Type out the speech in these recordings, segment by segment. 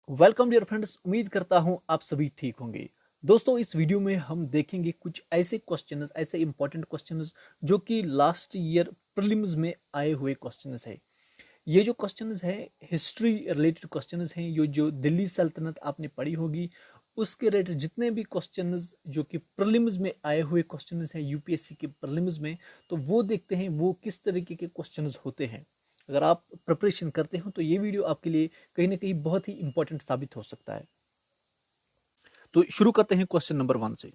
Welcome dear friends, उम्मीद करता हूं आप सभी ठीक होंगे। दोस्तों, इस वीडियो में हम देखेंगे कुछ ऐसे क्वेश्चंस, ऐसे इंपॉर्टेंट क्वेश्चंस जो कि लास्ट ईयर प्रीलिम्स में आए हुए क्वेश्चंस है। ये जो क्वेश्चंस है हिस्ट्री रिलेटेड क्वेश्चंस हैं। ये जो दिल्ली सल्तनत आपने पढ़ी होगी उसके रिलेटेड जितने भी क्वेश्चंस जो कि प्रीलिम्स में आए हुए क्वेश्चंस हैं यूपीएससी के प्रीलिम्स में, तो वो देखते हैं वो किस तरीके के क्वेश्चंस होते हैं। अगर आप प्रिपरेशन करते हो तो ये वीडियो आपके लिए कहीं ना कहीं बहुत ही इंपॉर्टेंट साबित हो सकता है। तो शुरू करते हैं क्वेश्चन नंबर 1 से।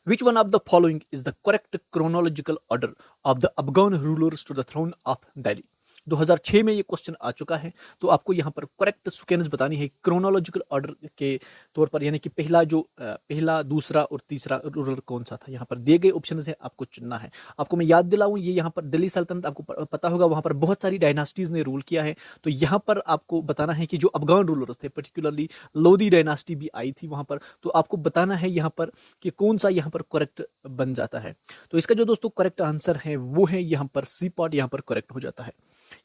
Which one of the following is the correct chronological order of the Afghan rulers to the throne of Delhi. 2006 में ये क्वेश्चन आ चुका है, तो आपको यहाँ पर करेक्ट सीक्वेंस बतानी है क्रोनोलॉजिकल ऑर्डर के तौर पर, यानी कि पहला दूसरा और तीसरा रूलर कौन सा था। यहाँ पर दिए गए ऑप्शन है, आपको चुनना है। आपको मैं याद दिलाऊं, ये यहाँ पर दिल्ली सल्तनत आपको पता होगा, वहाँ पर बहुत सारी डायनास्टीज ने रूल किया है। तो यहाँ पर आपको बताना है कि जो अफगान रूलर्स थे, पर्टिकुलरली लोधी डायनास्टी भी आई थी वहाँ पर, तो आपको बताना है यहाँ पर कि कौन सा यहाँ पर करेक्ट बन जाता है। तो इसका जो दोस्तों करेक्ट आंसर है वो है यहाँ पर सी पार्ट यहाँ पर करेक्ट हो जाता है।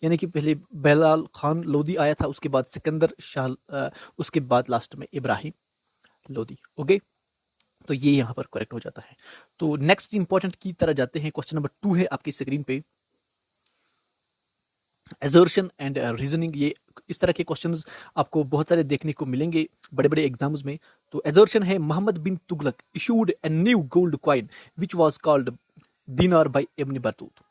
यानी कि पहले बेलाल खान लोधी आया था, उसके बाद सिकंदर शाह, उसके बाद लास्ट में इब्राहिम लोधी। ओके, तो ये यहाँ पर करेक्ट हो जाता है। तो नेक्स्ट इंपॉर्टेंट की तरह जाते हैं। क्वेश्चन नंबर 2 है आपकी स्क्रीन पे, एजर्शन एंड रीजनिंग। ये इस तरह के क्वेश्चंस आपको बहुत सारे देखने को मिलेंगे बड़े बड़े एग्जाम्स में। तो एजर्शन है, Mohammad bin Tughlaq issued a new gold coin which was called dinar by Ibn Battuta.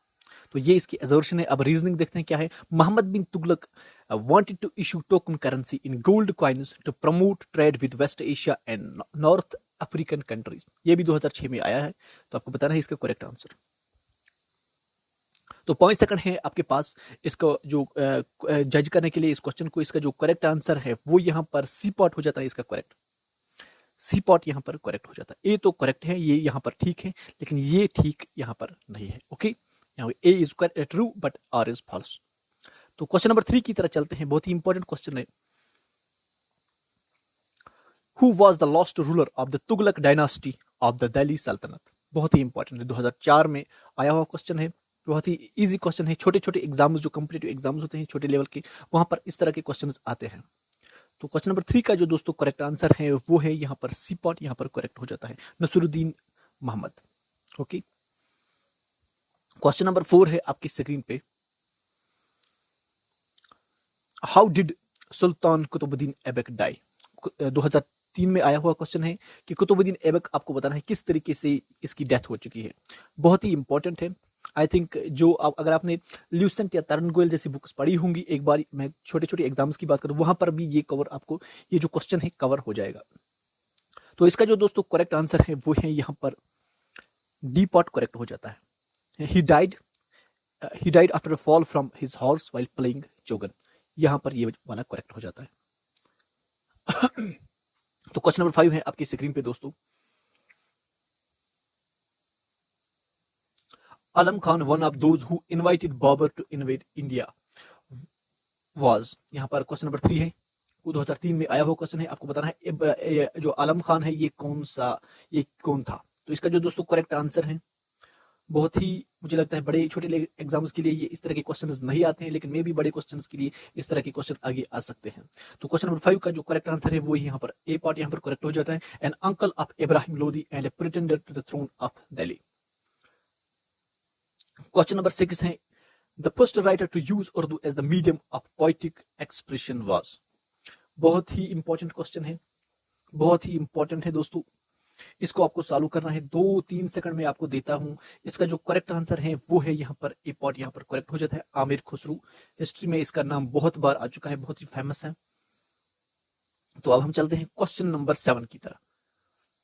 तो ये इसकी एजर्शन है। अब रीजनिंग देखते हैं क्या है। Mohammad bin Tughlaq wanted to issue token currency in gold coins to promote trade with West Asia and North African countries। ये भी 2006 में आया है, तो आपको बताना है इसका करेक्ट आंसर। तो 5 सेकंड है आपके पास इसको जो जज करने के लिए इस क्वेश्चन को। इसका जो करेक्ट आंसर है वो यहाँ पर सी पॉट हो जाता है। इसका करेक्ट सी पॉट यहाँ पर करेक्ट हो जाता है। ए तो करेक्ट है, ये यहाँ पर ठीक है, लेकिन ये ठीक यहाँ पर नहीं है। ओके, यहाँ A is true but R is false. तो क्वेश्चन नंबर 3 की तरह चलते हैं। बहुत ही इंपॉर्टेंट क्वेश्चन है। Who was the last ruler of the Tughlaq dynasty of the Delhi Sultanate. बहुत ही इंपॉर्टेंट है, 2004 में आया हुआ क्वेश्चन है। बहुत ही इजी क्वेश्चन है। छोटे छोटे एग्जाम्स जो कॉम्पिटिटिव एग्जाम्स होते हैं छोटे लेवल के, वहां पर इस तरह के क्वेश्चन आते हैं। तो क्वेश्चन नंबर 3 का जो दोस्तों करेक्ट आंसर है वो है यहाँ पर सी पॉट, यहाँ पर करेक्ट हो जाता है, Nasruddin Mohammad. Okay, question number 4 है आपकी स्क्रीन पे। How did sultan Qutbuddin Aibak die. 2003 में आया हुआ क्वेश्चन है कि कुतुबुद्दीन ऐबक, आपको बताना है किस तरीके से इसकी डेथ हो चुकी है। बहुत ही इंपॉर्टेंट है। आई थिंक जो अगर आपने ल्यूसेंट या तरन गोयल जैसी बुक्स पढ़ी होंगी, एक बार मैं छोटे छोटे एग्जाम्स की बात करूँ वहां पर भी ये कवर आपको, ये जो क्वेश्चन है कवर हो जाएगा। तो इसका जो दोस्तों करेक्ट आंसर है वो है यहाँ पर डी पॉट करेक्ट हो जाता है। He died after a fall from his horse while playing chaugan. यहाँ पर ये वाला करेक्ट हो जाता है। तो क्वेश्चन नंबर 5 है आपकी स्क्रीन पे दोस्तों। Alam Khan, one of those who invited Babur to invade India was. यहाँ पर क्वेश्चन नंबर 3 है, वो 2003 में आया हुआ क्वेश्चन है। आपको बताना है जो आलम खान है ये कौन था। तो इसका जो दोस्तों करेक्ट आंसर है, बहुत ही मुझे लगता है बड़े छोटे एग्जाम्स के लिए ये इस तरह के क्वेश्चंस नहीं आते हैं, लेकिन मे भी बड़े क्वेश्चंस के लिए इस तरह के क्वेश्चन आगे आ सकते हैं। तो क्वेश्चन नंबर 5 का जो करेक्ट आंसर है वो यहाँ पर ए पार्ट यहाँ पर करेक्ट हो जाता है। An uncle of Ibrahim Lodhi and a pretender to the throne of Delhi. Question number 6 है, the first writer to use Urdu as the medium of poetic expression was. बहुत ही इंपॉर्टेंट क्वेश्चन है, बहुत ही इंपॉर्टेंट है दोस्तों। इसको आपको सॉल्व करना है, 2-3 सेकंड में आपको देता हूं। इसका जो करेक्ट आंसर है वो है यहाँ पर ए पॉट, यहाँ पर करेक्ट हो जाता है, आमिर खुसरू। हिस्ट्री में इसका नाम बहुत बार आ चुका है, बहुत ही फेमस है। तो अब हम चलते हैं क्वेश्चन नंबर 7 की तरफ।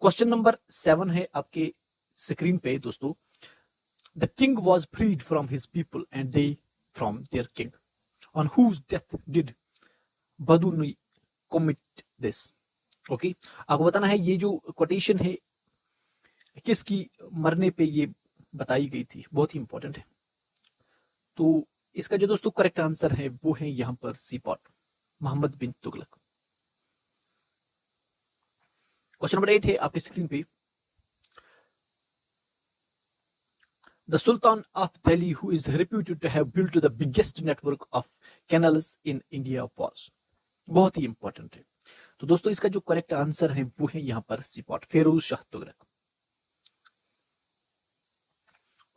क्वेश्चन नंबर 7 है आपके स्क्रीन पे दोस्तों। The king was freed from his people and they from their king, on whose death did Badauni commit this. Okay, आपको बताना है ये जो कोटेशन है किसकी मरने पे ये बताई गई थी, बहुत ही इंपॉर्टेंट है। तो इसका जो दोस्तों करेक्ट आंसर है वो है यहाँ पर सी pot, Mohammad bin Tughlaq. Question number 8 है आपकी स्क्रीन पे। The sultan of Delhi who is reputed to have built the biggest network of canals in India was। बहुत ही इंपॉर्टेंट है। तो दोस्तों इसका जो करेक्ट आंसर है वो है यहाँ पर सी पॉट, फेरोज शाह तुगलक।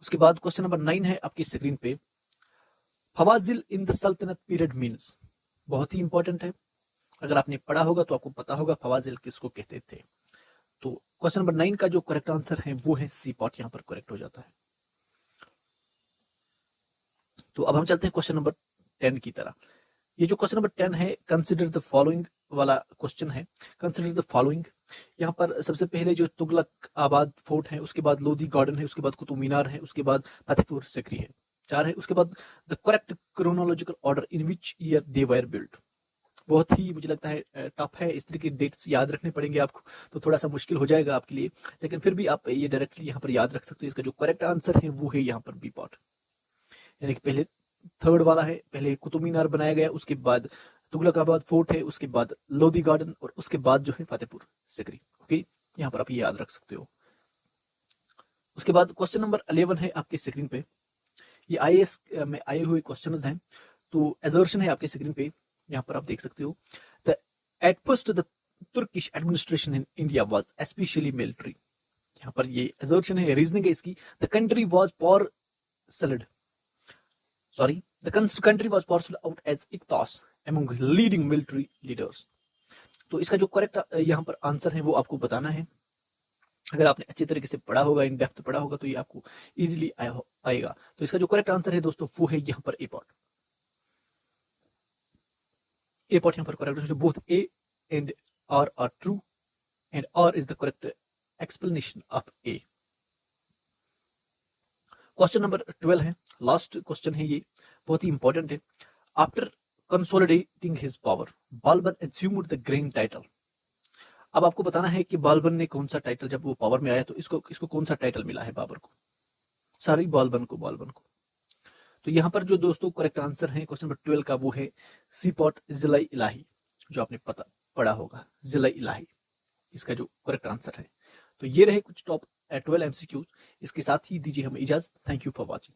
उसके बाद क्वेश्चन नंबर 9 है आपकी स्क्रीन पे, फवाजिल इन द सल्तनत पीरियड मीन्स। बहुत ही इंपॉर्टेंट है, अगर आपने पढ़ा होगा तो आपको पता होगा फवाजिल किसको कहते थे। तो क्वेश्चन नंबर 9 का जो करेक्ट आंसर है वो है सी पॉट, यहां पर करेक्ट हो जाता है। तो अब हम चलते हैं क्वेश्चन नंबर 10 की तरह। ये जो क्वेश्चन नंबर 10 है, कंसिडर द फॉलोइंग वाला क्वेश्चन है। कंसिडर द फॉलोइंग, यहाँ पर सबसे पहले जो तुगलक आबाद फोर्ट है, उसके बाद लोधी गार्डन है, उसके बाद कुतुब मीनार है, उसके बाद फतेहपुर सिकरी है, 4 है। उसके बाद the correct chronological order in which year they were built. बहुत ही मुझे लगता है टफ है, इस तरह के डेट्स याद रखने पड़ेंगे आपको, तो थोड़ा सा मुश्किल हो जाएगा आपके लिए, लेकिन फिर भी आप ये डायरेक्टली यहाँ पर याद रख सकते हो। इसका जो करेक्ट आंसर है वो है यहाँ पर बी पॉट, यानी कि पहले थर्ड वाला है, पहले कुतुब मीनार बनाया गया, उसके बाद तुगलकाबाद फोर्ट है, उसके बाद लोधी गार्डन, और उसके बाद जो है फतेहपुर सिकरी। ओके, यहाँ पर आप ये याद रख सकते हो। उसके बाद क्वेश्चन नंबर 11 है आपकी स्क्रीन पे, ये आईएएस में आए हुए क्वेश्चंस हैं। तो एजर्शन है आपकी स्क्रीन पे, यहाँ पर आप देख सकते हो, the at first the Turkish administration in India was especially military. यहाँ पर ये एजर्शन है, रीजनिंग है इसकी, the country was parcelled sorry the country was parceled out as Iqtas among leading military leaders। तो इसका जो करेक्ट यहाँ पर आंसर है वो आपको बताना है। अगर आपने अच्छे तरीके से पढ़ा होगा, इन डेप्थ पढ़ा होगा, तो ये आपको इजीली आएगा। तो इसका जो करेक्ट आंसर है दोस्तों वो है यहाँ पर ए पॉट। ए पॉट यहाँ पर करेक्ट है, both A and R are true and R is the correct explanation of A. Question number 12 है, लास्ट क्वेश्चन है ये, बहुत ही इंपॉर्टेंट है। After consolidating his power, Balban assumed the grand title. अब आपको बताना है कि बालबन ने कौन सा टाइटल, जब वो पावर में आया तो इसको कौन सा टाइटल मिला है बाबर को, सॉरी बालबन को। तो यहाँ पर जो दोस्तों करेक्ट आंसर है क्वेश्चन नंबर 12 का वो है सी पॉट जिला इलाही, जो आपने पढ़ा होगा, जिला इलाही इसका जो करेक्ट आंसर है। तो ये रहे कुछ टॉप 12 MCQs। इसके साथ ही दीजिए हमें इजाजत। Thank you for watching.